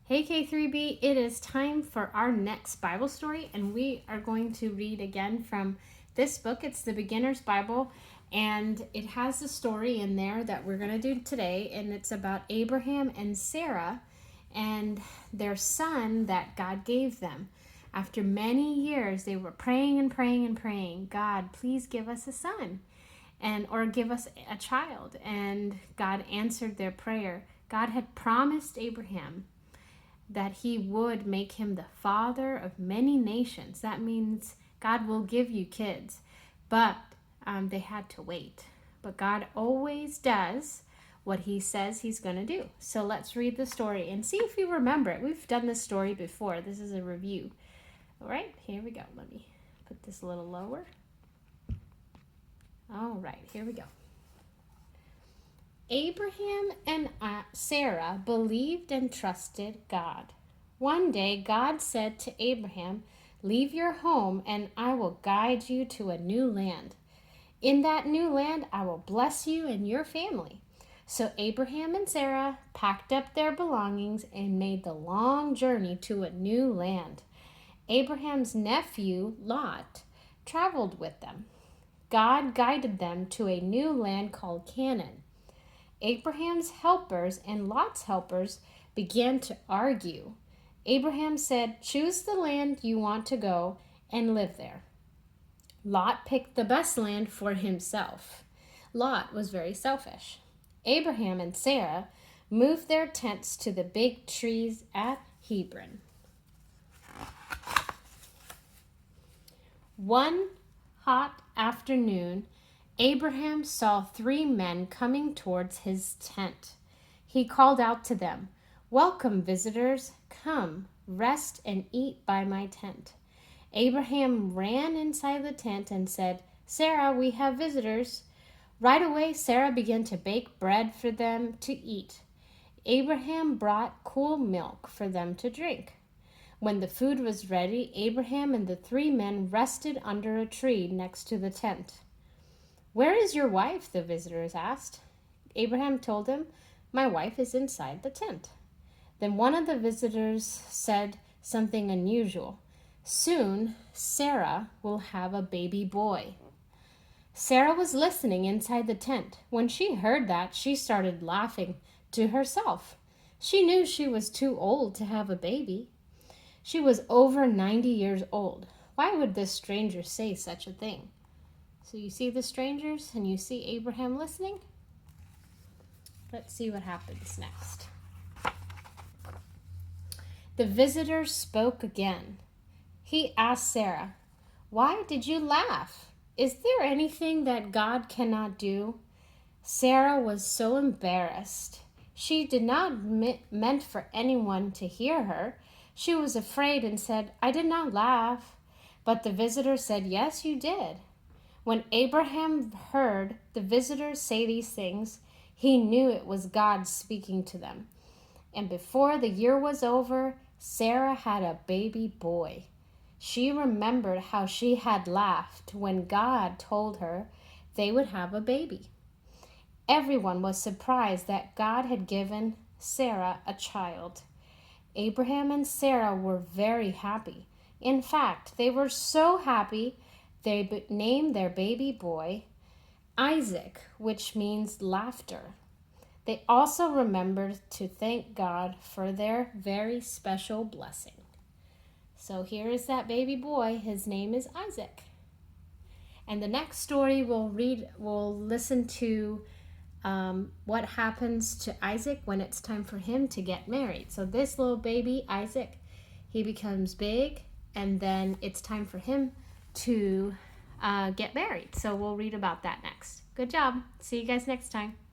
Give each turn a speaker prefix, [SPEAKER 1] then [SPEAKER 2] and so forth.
[SPEAKER 1] Hey K3B, it is time for our next Bible story, and we are going to read again from this book. It's the Beginner's Bible, and it has a story in there that we're going to do today, and it's about Abraham and Sarah and their son that God gave them. After many years, they were praying and praying and praying, God, please give us a son, or give us a child, and God answered their prayer. God had promised Abraham that he would make him the father of many nations. That means God will give you kids. But they had to wait. But God always does what he says he's going to do. So let's read the story and see if you remember it. We've done this story before. This is a review. All right, here we go. Let me put this a little lower. All right, here we go. Abraham and Sarah believed and trusted God. One day, God said to Abraham, "Leave your home, and I will guide you to a new land. In that new land, I will bless you and your family." So Abraham and Sarah packed up their belongings and made the long journey to a new land. Abraham's nephew, Lot, traveled with them. God guided them to a new land called Canaan. Abraham's helpers and Lot's helpers began to argue. Abraham said, "Choose the land you want to go and live there." Lot picked the best land for himself. Lot was very selfish. Abraham and Sarah moved their tents to the big trees at Hebron. One hot afternoon, Abraham saw 3 men coming towards his tent. He called out to them, "Welcome, visitors. Come, rest and eat by my tent." Abraham ran inside the tent and said, "Sarah, we have visitors." Right away, Sarah began to bake bread for them to eat. Abraham brought cool milk for them to drink. When the food was ready, Abraham and the 3 men rested under a tree next to the tent. "Where is your wife?" the visitors asked. Abraham told them, "My wife is inside the tent." Then one of the visitors said something unusual. "Soon, Sarah will have a baby boy." Sarah was listening inside the tent. When she heard that, she started laughing to herself. She knew she was too old to have a baby. She was over 90 years old. Why would this stranger say such a thing? So you see the strangers and you see Abraham listening? Let's see what happens next. The visitor spoke again. He asked Sarah, "Why did you laugh? Is there anything that God cannot do?" Sarah was so embarrassed. She did not meant for anyone to hear her. She was afraid and said, "I did not laugh." But the visitor said, "Yes, you did." When Abraham heard the visitors say these things, he knew it was God speaking to them. And before the year was over, Sarah had a baby boy. She remembered how she had laughed when God told her they would have a baby. Everyone was surprised that God had given Sarah a child. Abraham and Sarah were very happy. In fact, they were so happy they named their baby boy Isaac, which means laughter. They also remembered to thank God for their very special blessing. So here is that baby boy. His name is Isaac. And the next story we'll listen to what happens to Isaac when it's time for him to get married. So this little baby, Isaac, he becomes big, and then it's time for him to get married. So we'll read about that next. Good job. See you guys next time.